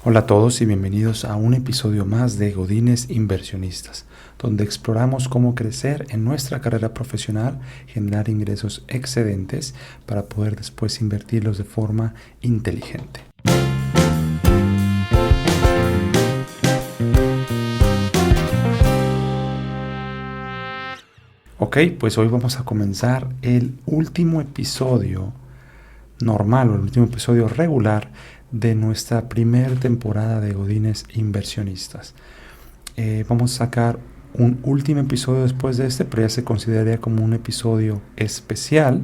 Hola a todos y bienvenidos a un episodio más de Godines Inversionistas, donde exploramos cómo crecer en nuestra carrera profesional, generar ingresos excedentes para poder después invertirlos de forma inteligente. Ok, pues hoy vamos a comenzar el último episodio normal o el último episodio regular de nuestra primera temporada de Godines Inversionistas. Vamos a sacar un último episodio después de este, pero ya se consideraría como un episodio especial.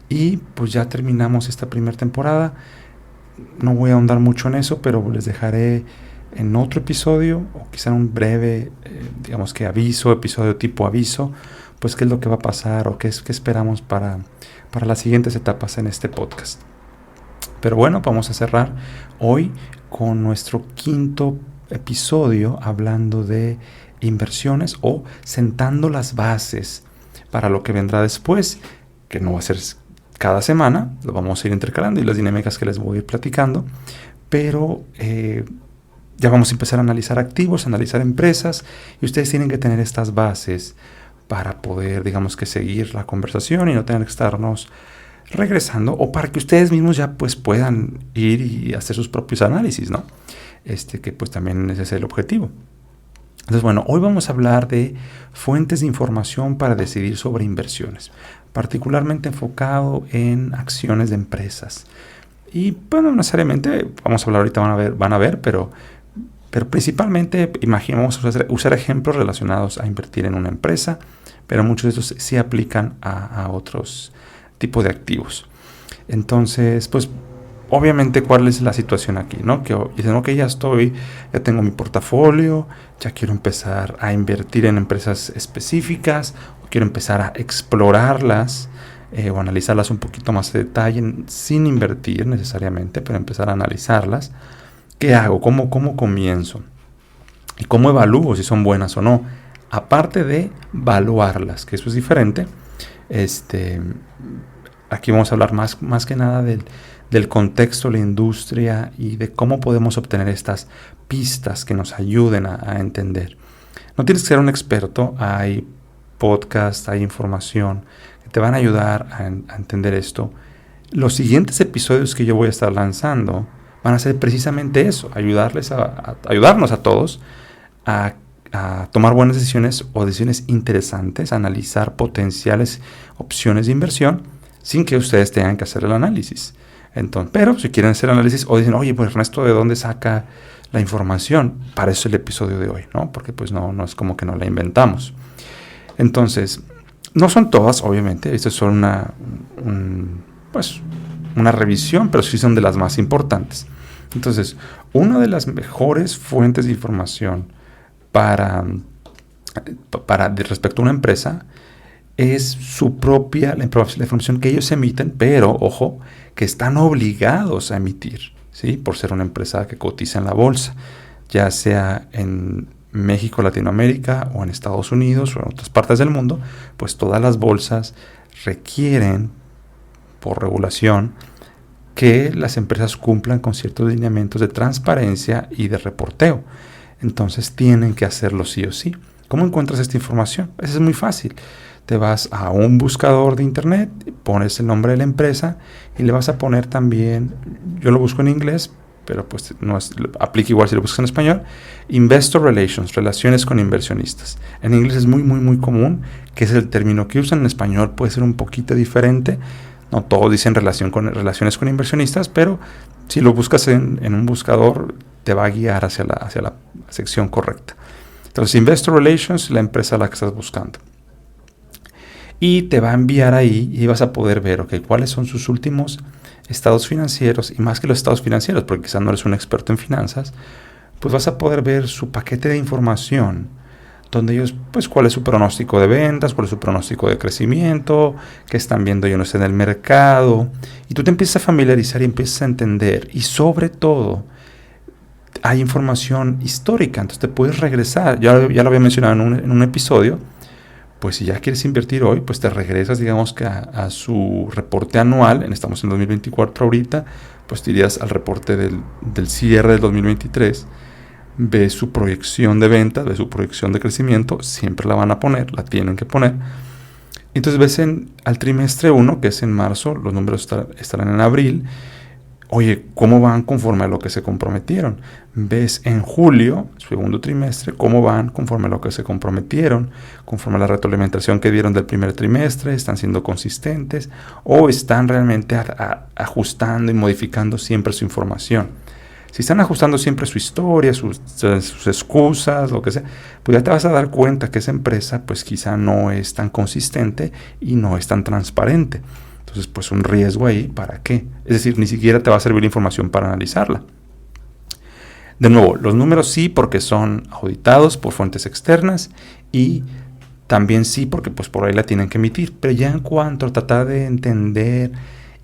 Y pues ya terminamos esta primera temporada. No voy a ahondar mucho en eso, pero les dejaré en otro episodio, o quizá un breve, digamos que episodio tipo aviso, pues qué es lo que va a pasar o qué esperamos para las siguientes etapas en este podcast. Pero bueno, vamos a cerrar hoy con nuestro quinto episodio hablando de inversiones o sentando las bases para lo que vendrá después, que no va a ser cada semana, lo vamos a ir intercalando y las dinámicas que les voy a ir platicando, pero ya vamos a empezar a analizar activos, a analizar empresas, y ustedes tienen que tener estas bases para poder, digamos que seguir la conversación y no tener que estarnos regresando, o para que ustedes mismos ya pues puedan ir y hacer sus propios análisis, ¿no? Que pues también ese es el objetivo. Entonces, bueno, hoy vamos a hablar de fuentes de información para decidir sobre inversiones, particularmente enfocado en acciones de empresas. Y bueno, no necesariamente, vamos a hablar ahorita, van a ver, pero principalmente imaginemos usar ejemplos relacionados a invertir en una empresa, pero muchos de estos sí aplican a otros tipos de activos. Entonces, pues obviamente, ¿cuál es la situación aquí? ¿No? Que dicen, ok, ya tengo mi portafolio, ya quiero empezar a invertir en empresas específicas, o quiero empezar a explorarlas o analizarlas un poquito más de detalle, sin invertir necesariamente, pero empezar a analizarlas. ¿Qué hago? ¿Cómo comienzo? ¿Y cómo evalúo si son buenas o no? Aparte de evaluarlas, que eso es diferente. Aquí vamos a hablar más que nada del contexto, la industria y de cómo podemos obtener estas pistas que nos ayuden a entender. No tienes que ser un experto, hay podcasts, hay información que te van a ayudar a entender esto. Los siguientes episodios que yo voy a estar lanzando van a ser precisamente eso, ayudarnos a todos a tomar buenas decisiones o decisiones interesantes, a analizar potenciales opciones de inversión sin que ustedes tengan que hacer el análisis. Entonces, pero si quieren hacer análisis o dicen, oye, pues Ernesto, ¿de dónde saca la información? Para eso el episodio de hoy, ¿no? Porque pues no es como que no la inventamos. Entonces, no son todas, obviamente, estas son una revisión, pero sí son de las más importantes. Entonces, una de las mejores fuentes de información respecto a una empresa es su propia, la información que ellos emiten, pero, ojo, que están obligados a emitir, ¿sí? Por ser una empresa que cotiza en la bolsa, ya sea en México, Latinoamérica, o en Estados Unidos, o en otras partes del mundo, pues todas las bolsas requieren, por regulación, que las empresas cumplan con ciertos lineamientos de transparencia y de reporteo. Entonces tienen que hacerlo sí o sí. ¿Cómo encuentras esta información? Eso es muy fácil. Te vas a un buscador de internet, pones el nombre de la empresa y le vas a poner también, yo lo busco en inglés, pero pues aplica igual si lo buscas en español, Investor Relations, relaciones con inversionistas. En inglés es muy, muy, muy común, que es el término que usan. En español puede ser un poquito diferente. No todos dicen relaciones con inversionistas, pero si lo buscas en un buscador, te va a guiar hacia la sección correcta. Entonces, Investor Relations, la empresa a la que estás buscando. Y te va a enviar ahí y vas a poder ver, cuáles son sus últimos estados financieros, y más que los estados financieros, porque quizás no eres un experto en finanzas, pues vas a poder ver su paquete de información, donde ellos, pues cuál es su pronóstico de ventas, cuál es su pronóstico de crecimiento, qué están viendo ellos en el mercado, y tú te empiezas a familiarizar y empiezas a entender, y sobre todo, hay información histórica, entonces te puedes regresar, ya lo había mencionado en un episodio, pues si ya quieres invertir hoy, pues te regresas, digamos que a su reporte anual, estamos en 2024 ahorita, pues te irías al reporte del cierre del 2023, ves su proyección de ventas, ves su proyección de crecimiento, siempre la van a poner, la tienen que poner. Entonces ves al trimestre 1, que es en marzo, los números estarán en abril. Oye, ¿cómo van conforme a lo que se comprometieron? Ves en julio, segundo trimestre, cómo van conforme a lo que se comprometieron, conforme a la retroalimentación que dieron del primer trimestre, están siendo consistentes o están realmente ajustando y modificando siempre su información. Si están ajustando siempre su historia, sus excusas, lo que sea, pues ya te vas a dar cuenta que esa empresa pues quizá no es tan consistente y no es tan transparente. Entonces, pues un riesgo ahí, ¿para qué? Es decir, ni siquiera te va a servir la información para analizarla. De nuevo, los números sí porque son auditados por fuentes externas y también sí porque pues por ahí la tienen que emitir. Pero ya en cuanto a tratar de entender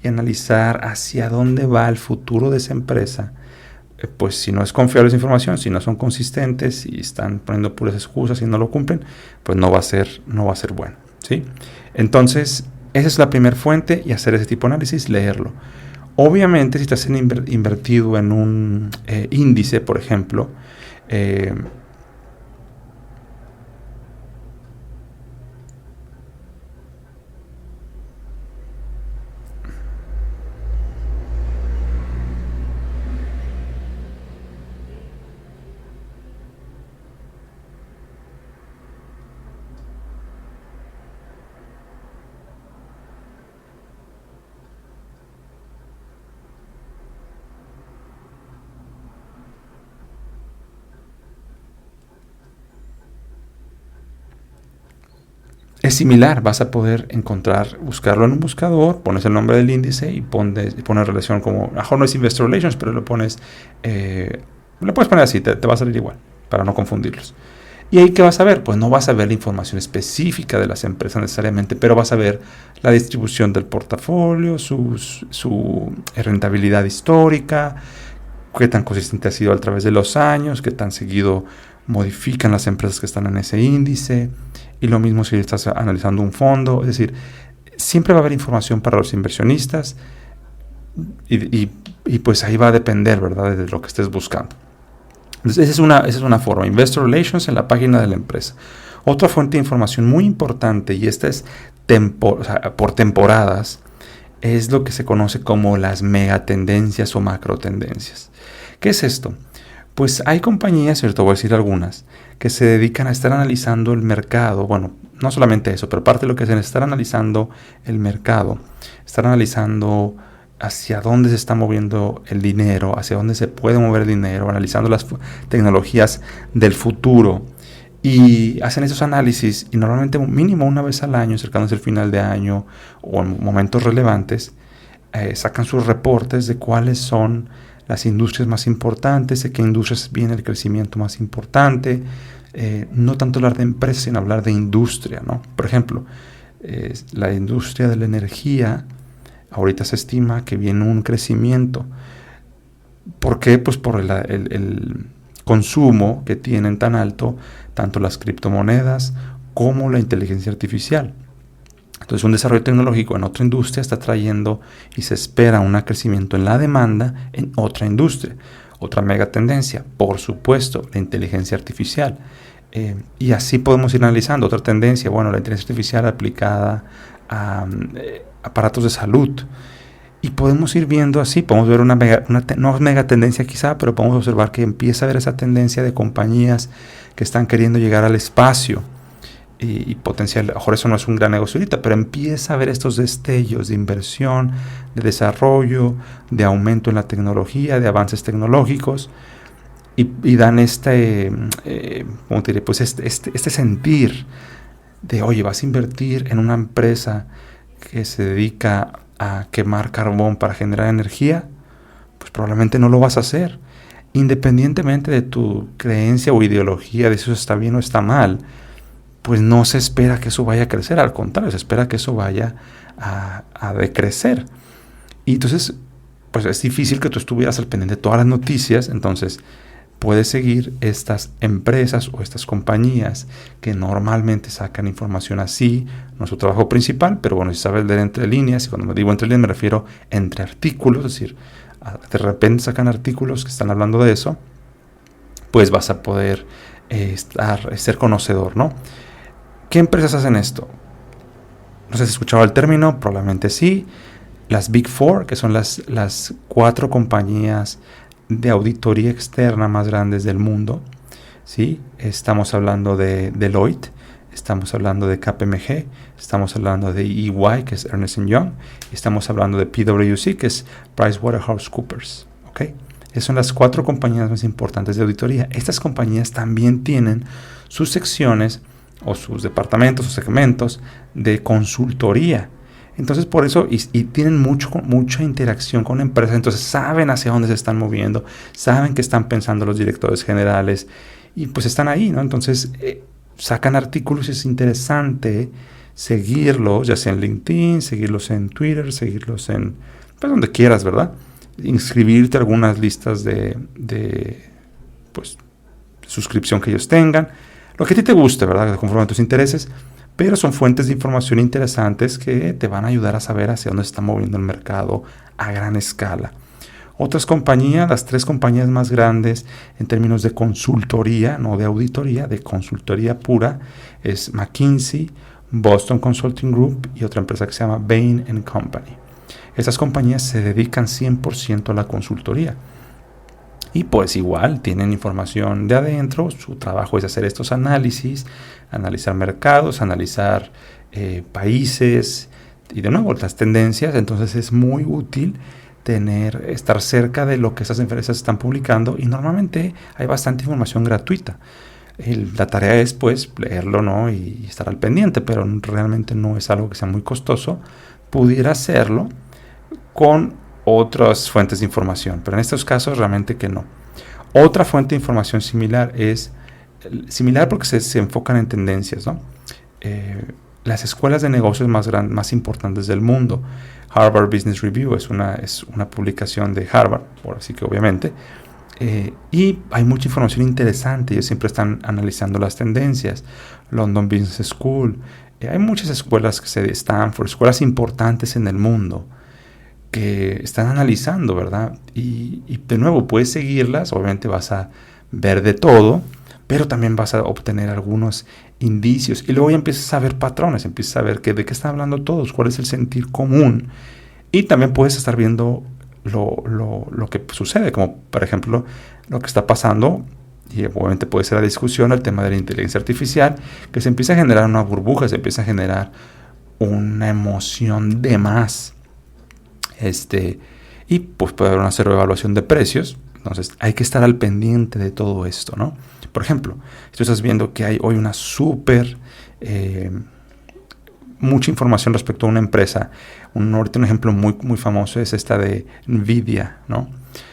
y analizar hacia dónde va el futuro de esa empresa, pues si no es confiable esa información, si no son consistentes y están poniendo puras excusas y no lo cumplen, pues no va a ser bueno, ¿sí? Entonces, esa es la primera fuente y hacer ese tipo de análisis, leerlo. Obviamente, si estás invertido en un índice, por ejemplo, es similar, vas a poder buscarlo en un buscador, pones el nombre del índice y pones relación como, mejor no es Investor Relations, pero lo puedes poner así, te va a salir igual, para no confundirlos. ¿Y ahí qué vas a ver? Pues no vas a ver la información específica de las empresas necesariamente, pero vas a ver la distribución del portafolio, su rentabilidad histórica, qué tan consistente ha sido a través de los años, qué tan seguido modifican las empresas que están en ese índice, y lo mismo si estás analizando un fondo. Es decir, siempre va a haber información para los inversionistas y pues ahí va a depender, ¿verdad?, de lo que estés buscando. Entonces, esa es una forma, Investor Relations en la página de la empresa. Otra fuente de información muy importante, y esta es por temporadas, es lo que se conoce como las megatendencias o macrotendencias. ¿Qué es esto? Pues hay compañías, cierto, voy a decir algunas, que se dedican a estar analizando el mercado. Bueno, no solamente eso, pero parte de lo que hacen es estar analizando el mercado, estar analizando hacia dónde se está moviendo el dinero, hacia dónde se puede mover el dinero, analizando las tecnologías del futuro. Y hacen esos análisis y normalmente mínimo una vez al año, cercándose al final de año o en momentos relevantes, sacan sus reportes de cuáles son las industrias más importantes, de qué industrias viene el crecimiento más importante. No tanto hablar de empresas, sino hablar de industria, ¿no? Por ejemplo, la industria de la energía, ahorita se estima que viene un crecimiento. ¿Por qué? Pues por el consumo que tienen tan alto, tanto las criptomonedas como la inteligencia artificial. Entonces, un desarrollo tecnológico en otra industria está trayendo y se espera un crecimiento en la demanda en otra industria. Otra mega tendencia, por supuesto, la inteligencia artificial. Y así podemos ir analizando. Otra tendencia, bueno, la inteligencia artificial aplicada a aparatos de salud. Y podemos ir viendo así, podemos ver no mega tendencia quizá, pero podemos observar que empieza a haber esa tendencia de compañías que están queriendo llegar al espacio. Y potencial, a lo mejor eso no es un gran negocio ahorita, pero empieza a haber estos destellos de inversión, de desarrollo, de aumento en la tecnología, de avances tecnológicos, y dan ¿cómo te diré? Pues este sentir de, oye, vas a invertir en una empresa que se dedica a quemar carbón para generar energía, pues probablemente no lo vas a hacer. Independientemente de tu creencia o ideología de si eso está bien o está mal, pues no se espera que eso vaya a crecer, al contrario, se espera que eso vaya a decrecer. Y entonces, pues es difícil que tú estuvieras al pendiente de todas las noticias. Entonces puedes seguir estas empresas o estas compañías que normalmente sacan información así. No es su trabajo principal, pero bueno, si sabes leer entre líneas, y cuando me digo entre líneas me refiero entre artículos, es decir, de repente sacan artículos que están hablando de eso, pues vas a poder ser conocedor, ¿no? ¿Qué empresas hacen esto? No sé si has escuchado el término, probablemente sí. Las Big Four, que son las 4 compañías de auditoría externa más grandes del mundo, ¿sí? Estamos hablando de Deloitte, estamos hablando de KPMG, estamos hablando de EY, que es Ernst Young, y estamos hablando de PwC, que es PricewaterhouseCoopers, ¿ok? Esas son las 4 compañías más importantes de auditoría. Estas compañías también tienen sus secciones o sus departamentos o segmentos de consultoría. Entonces por eso, y tienen mucha interacción con empresas, entonces saben hacia dónde se están moviendo, saben qué están pensando los directores generales y pues están ahí, ¿no? Entonces sacan artículos y es interesante seguirlos, ya sea en LinkedIn, seguirlos en Twitter, seguirlos en, pues donde quieras, ¿verdad? Inscribirte a algunas listas de pues, suscripción que ellos tengan, lo que a ti te guste, ¿verdad? Conforme a tus intereses. Pero son fuentes de información interesantes que te van a ayudar a saber hacia dónde se está moviendo el mercado a gran escala. Otras compañías, las 3 compañías más grandes en términos de consultoría, no de auditoría, de consultoría pura, es McKinsey, Boston Consulting Group y otra empresa que se llama Bain & Company. Estas compañías se dedican 100% a la consultoría. Y pues igual tienen información de adentro, su trabajo es hacer estos análisis, analizar mercados, analizar países y de nuevo las tendencias. Entonces es muy útil estar cerca de lo que esas empresas están publicando y normalmente hay bastante información gratuita. La tarea es pues leerlo, ¿no? y estar al pendiente, pero realmente no es algo que sea muy costoso. Pudiera hacerlo con otras fuentes de información, pero en estos casos realmente que no. Otra fuente de información similar porque se enfocan en tendencias, ¿no? Las escuelas de negocios más importantes del mundo. Harvard Business Review es una publicación de Harvard, por así que obviamente, y hay mucha información interesante. Ellos siempre están analizando las tendencias. London Business School, hay muchas escuelas Stanford, escuelas importantes en el mundo que están analizando, ¿verdad? Y de nuevo, puedes seguirlas, obviamente vas a ver de todo, pero también vas a obtener algunos indicios. Y luego ya empiezas a ver patrones, empiezas a ver de qué están hablando todos, cuál es el sentir común. Y también puedes estar viendo lo que sucede, como por ejemplo lo que está pasando, y obviamente puede ser la discusión, el tema de la inteligencia artificial, que se empieza a generar una burbuja, se empieza a generar una emoción de más. Y pues puede haber una evaluación de precios. Entonces hay que estar al pendiente de todo esto, ¿no? Por ejemplo, si tú estás viendo que hay hoy una mucha información respecto a una empresa. Ahorita un ejemplo muy, muy famoso es esta de Nvidia, ¿no?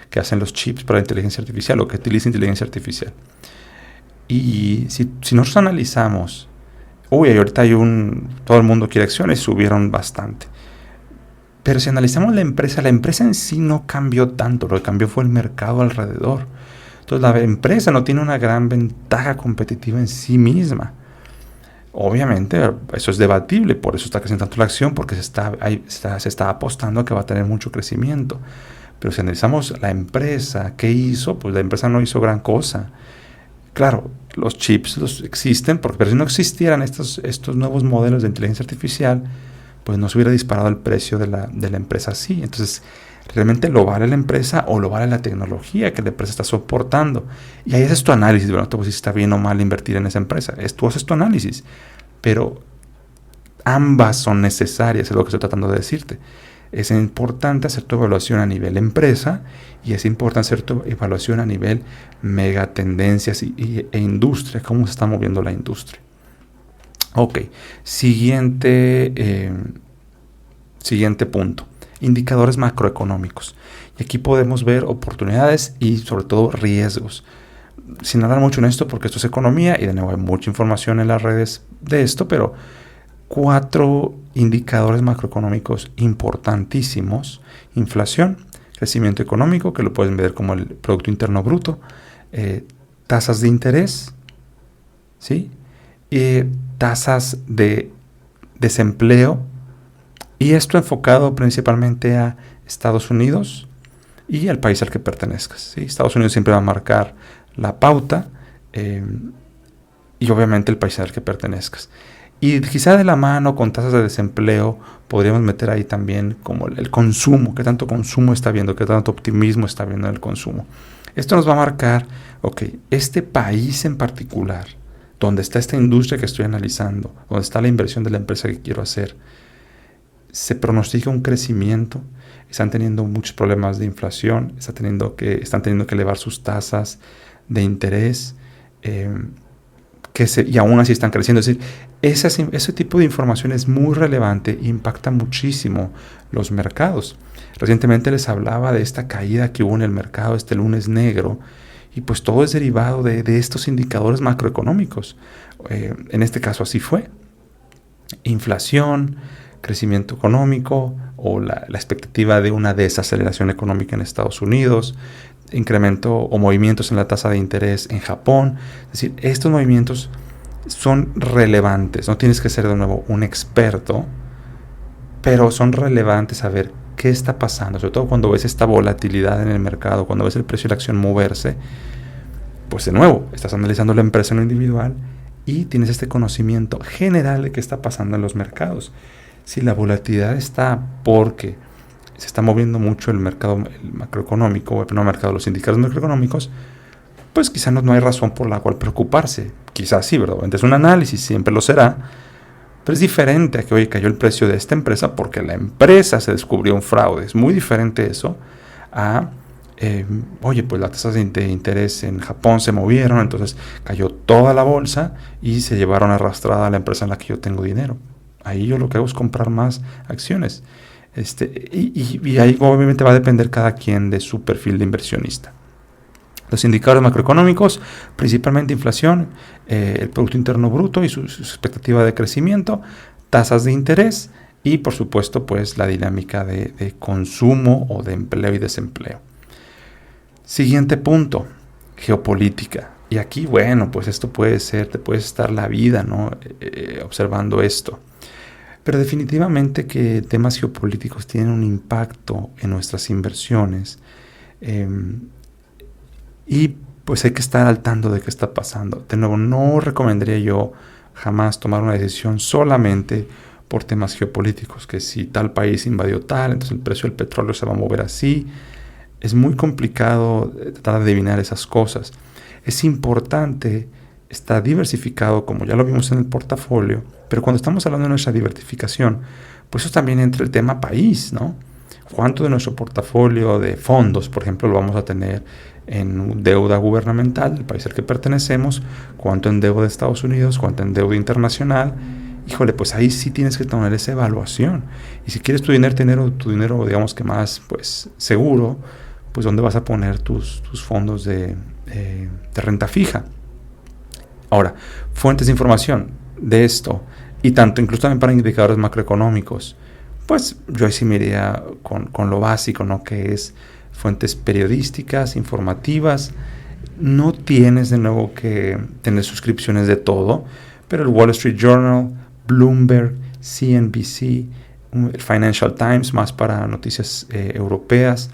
Que hacen los chips para la inteligencia artificial o que utiliza inteligencia artificial. Y si nosotros analizamos, ahorita todo el mundo quiere acciones, subieron bastante. Pero si analizamos la empresa en sí no cambió tanto, lo que cambió fue el mercado alrededor. Entonces la empresa no tiene una gran ventaja competitiva en sí misma. Obviamente eso es debatible, por eso está creciendo tanto la acción, porque se está apostando a que va a tener mucho crecimiento. Pero si analizamos la empresa, ¿qué hizo? Pues la empresa no hizo gran cosa. Claro, los chips existen, pero si no existieran estos nuevos modelos de inteligencia artificial, pues no se hubiera disparado el precio de la empresa así. Entonces, ¿realmente lo vale la empresa o lo vale la tecnología que la empresa está soportando? Y ahí haces tu análisis, ¿verdad? Pues si está bien o mal invertir en esa empresa. Tú haces tu análisis, pero ambas son necesarias, es lo que estoy tratando de decirte. Es importante hacer tu evaluación a nivel empresa y es importante hacer tu evaluación a nivel megatendencias e industria, cómo se está moviendo la industria. Ok, siguiente punto, indicadores macroeconómicos. Y aquí podemos ver oportunidades y sobre todo riesgos. Sin hablar mucho en esto porque esto es economía y de nuevo hay mucha información en las redes de esto, pero 4 indicadores macroeconómicos importantísimos: inflación, crecimiento económico, que lo pueden ver como el Producto Interno Bruto, tasas de interés, ¿sí? Tasas de desempleo, y esto enfocado principalmente a Estados Unidos y al país al que pertenezcas, ¿sí? Estados Unidos siempre va a marcar la pauta y obviamente el país al que pertenezcas. Y quizá de la mano con tasas de desempleo podríamos meter ahí también como el consumo, qué tanto consumo está habiendo, qué tanto optimismo está habiendo en el consumo. Esto nos va a marcar, ok, este país en particular, donde está esta industria que estoy analizando, donde está la inversión de la empresa que quiero hacer, se pronostica un crecimiento, están teniendo muchos problemas de inflación, están teniendo que elevar sus tasas de interés, y aún así están creciendo. Es decir, ese tipo de información es muy relevante e impacta muchísimo los mercados. Recientemente les hablaba de esta caída que hubo en el mercado este lunes negro, y pues todo es derivado de estos indicadores macroeconómicos. En este caso así fue. Inflación, crecimiento económico o la expectativa de una desaceleración económica en Estados Unidos, incremento o movimientos en la tasa de interés en Japón. Es decir, estos movimientos son relevantes. No tienes que ser de nuevo un experto, pero son relevantes saber qué está pasando, sobre todo cuando ves esta volatilidad en el mercado, cuando ves el precio de la acción moverse. Pues de nuevo, estás analizando la empresa en lo individual y tienes este conocimiento general de qué está pasando en los mercados. Si la volatilidad está porque se está moviendo mucho el mercado macroeconómico, los indicadores macroeconómicos, pues quizá no hay razón por la cual preocuparse. Quizás sí, ¿verdad? Es un análisis, siempre lo será, pero es diferente a que, oye, cayó el precio de esta empresa porque la empresa se descubrió un fraude. Es muy diferente eso a, oye, pues las tasas de interés en Japón se movieron, entonces cayó toda la bolsa y se llevaron arrastrada a la empresa en la que yo tengo dinero. Ahí yo lo que hago es comprar más acciones. Y ahí obviamente va a depender cada quien de su perfil de inversionista. Los indicadores macroeconómicos, principalmente inflación, el Producto Interno Bruto y su expectativa de crecimiento, tasas de interés y por supuesto pues la dinámica de consumo o de empleo y desempleo. Siguiente punto, geopolítica. Y aquí, bueno, pues esto puede ser, te puedes estar la vida, ¿no? Observando esto. Pero definitivamente que temas geopolíticos tienen un impacto en nuestras inversiones. Y pues hay que estar al tanto de qué está pasando. De nuevo, no recomendaría yo jamás tomar una decisión solamente por temas geopolíticos, que si tal país invadió tal, entonces el precio del petróleo se va a mover así. Es muy complicado tratar de adivinar esas cosas. Es importante estar diversificado, como ya lo vimos en el portafolio, pero cuando estamos hablando de nuestra diversificación, pues eso también entra el tema país, ¿no? ¿Cuánto de nuestro portafolio de fondos, por ejemplo, lo vamos a tener en deuda gubernamental del país al que pertenecemos? ¿Cuánto en deuda de Estados Unidos? ¿Cuánto en deuda internacional? Híjole, pues ahí sí tienes que tomar esa evaluación. Y si quieres tu dinero digamos que más pues seguro, pues ¿dónde vas a poner tus fondos de renta fija? Ahora, fuentes de información de esto, y tanto incluso también para indicadores macroeconómicos, pues yo ahí sí me iría con lo básico, ¿no? Que es fuentes periodísticas, informativas. No tienes de nuevo que tener suscripciones de todo, pero el Wall Street Journal, Bloomberg, CNBC, el Financial Times, más para noticias europeas,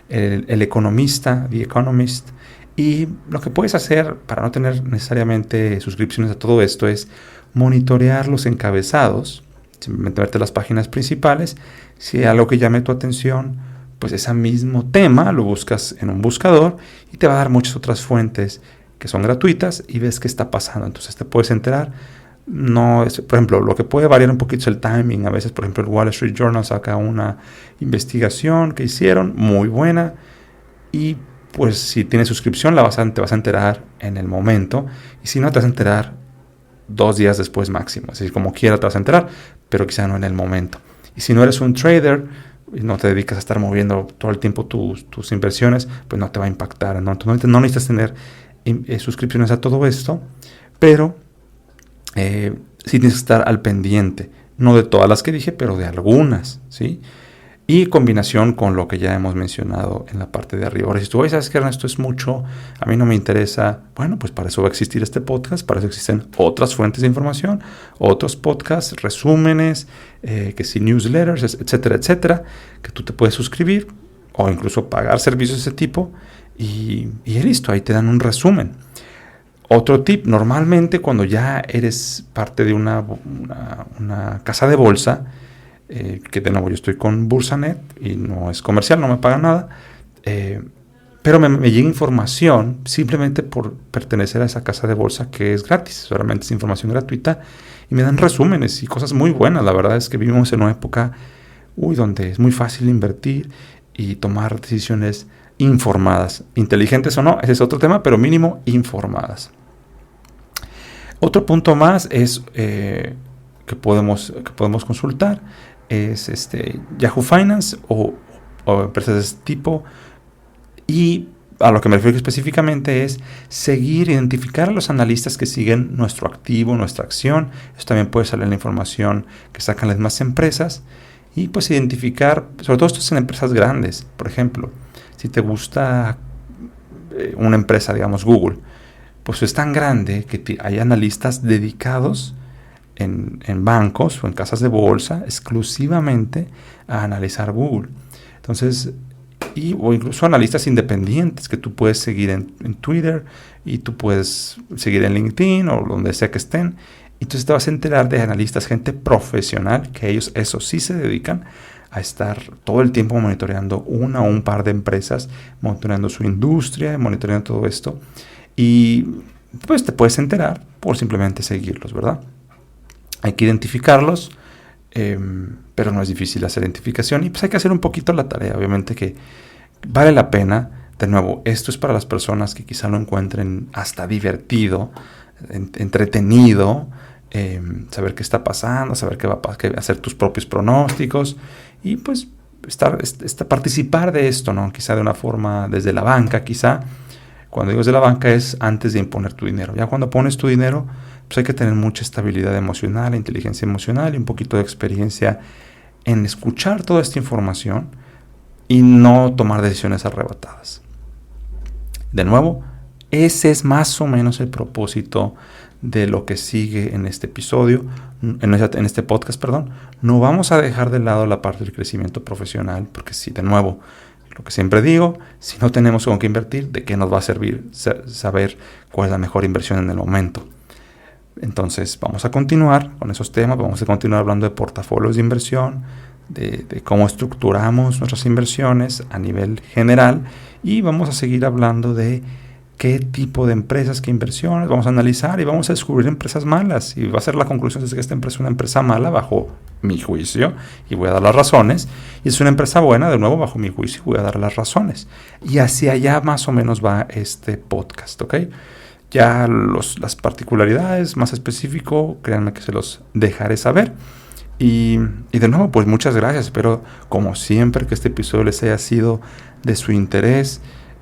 el Economista, The Economist. Y lo que puedes hacer para no tener necesariamente suscripciones a todo esto es monitorear los encabezados, simplemente verte las páginas principales. Si hay algo que llame tu atención, pues ese mismo tema lo buscas en un buscador y te va a dar muchas otras fuentes que son gratuitas y ves qué está pasando. Entonces te puedes enterar. No es, por ejemplo, lo que puede variar un poquito es el timing. A veces, por ejemplo, el Wall Street Journal saca una investigación que hicieron muy buena y pues si tienes suscripción te vas a enterar en el momento, y si no te vas a enterar 2 días después máximo. Es decir, como quiera te vas a enterar, pero quizá no en el momento. Y si no eres un trader y no te dedicas a estar moviendo todo el tiempo tus inversiones, pues no te va a impactar, ¿no? Entonces, no necesitas tener suscripciones a todo esto, pero sí tienes que estar al pendiente, no de todas las que dije, pero de algunas, ¿sí? Y combinación con lo que ya hemos mencionado en la parte de arriba. Ahora, si tú sabes que Ernesto es mucho, a mí no me interesa, bueno, pues para eso va a existir este podcast, para eso existen otras fuentes de información, otros podcasts, resúmenes, que sí, newsletters, etcétera, etcétera, que tú te puedes suscribir. o incluso pagar servicios de ese tipo y listo, ahí te dan un resumen. Otro tip, normalmente cuando ya eres parte de una casa de bolsa, que de nuevo yo estoy con Bursanet y no es comercial, no me pagan nada, pero me llega información simplemente por pertenecer a esa casa de bolsa que es gratis, solamente es información gratuita y me dan resúmenes y cosas muy buenas. La verdad es que vivimos en una época donde es muy fácil invertir y tomar decisiones informadas, inteligentes o no, ese es otro tema, pero mínimo informadas. Otro punto más es que podemos consultar es Yahoo Finance o empresas de este tipo, y a lo que me refiero específicamente es seguir, identificar a los analistas que siguen nuestro activo, nuestra acción. Eso también puede salir en la información que sacan las demás empresas, y pues identificar, sobre todo esto es en empresas grandes. Por ejemplo, si te gusta una empresa, digamos Google, pues es tan grande que hay analistas dedicados en bancos o en casas de bolsa exclusivamente a analizar Google. Entonces, o incluso analistas independientes que tú puedes seguir en Twitter, y tú puedes seguir en LinkedIn o donde sea que estén. Entonces te vas a enterar de analistas, gente profesional, que ellos eso sí se dedican a estar todo el tiempo monitoreando una o un par de empresas, monitoreando su industria, monitoreando todo esto. Y pues te puedes enterar por simplemente seguirlos, ¿verdad? Hay que identificarlos, pero no es difícil hacer identificación, y pues hay que hacer un poquito la tarea. Obviamente que vale la pena. De nuevo, esto es para las personas que quizá lo encuentren hasta divertido, entretenido, saber qué está pasando, saber qué va a pasar, hacer tus propios pronósticos y pues participar de esto, ¿no? Quizá de una forma desde la banca, quizá. Cuando digo desde la banca es antes de imponer tu dinero. Ya cuando pones tu dinero, pues hay que tener mucha estabilidad emocional, inteligencia emocional y un poquito de experiencia en escuchar toda esta información y no tomar decisiones arrebatadas. De nuevo, ese es más o menos el propósito de lo que sigue en este episodio, en este podcast, perdón. No vamos a dejar de lado la parte del crecimiento profesional, porque sí, de nuevo, lo que siempre digo, si no tenemos con qué invertir, ¿de qué nos va a servir saber cuál es la mejor inversión en el momento? Entonces vamos a continuar con esos temas, vamos a continuar hablando de portafolios de inversión, de cómo estructuramos nuestras inversiones a nivel general, y vamos a seguir hablando de qué tipo de empresas, qué inversiones, vamos a analizar y vamos a descubrir empresas malas, y va a ser la conclusión de que esta empresa es una empresa mala bajo mi juicio y voy a dar las razones, y es una empresa buena de nuevo bajo mi juicio y voy a dar las razones, y hacia allá más o menos va este podcast, ¿ok? Ya las particularidades más específico, créanme que se los dejaré saber. Y de nuevo, pues muchas gracias. Espero, como siempre, que este episodio les haya sido de su interés.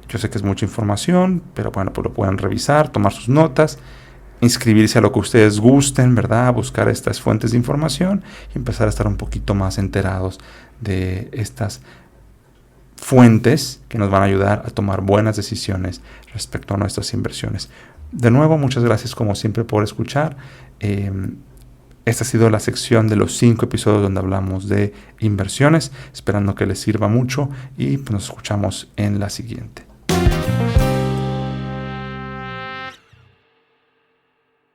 Yo sé que es mucha información, pero bueno, pues lo pueden revisar, tomar sus notas, inscribirse a lo que ustedes gusten, ¿verdad? Buscar estas fuentes de información y empezar a estar un poquito más enterados de estas fuentes que nos van a ayudar a tomar buenas decisiones respecto a nuestras inversiones. De nuevo, muchas gracias como siempre por escuchar. Esta ha sido la sección de los 5 episodios donde hablamos de inversiones, esperando que les sirva mucho, y pues nos escuchamos en la siguiente.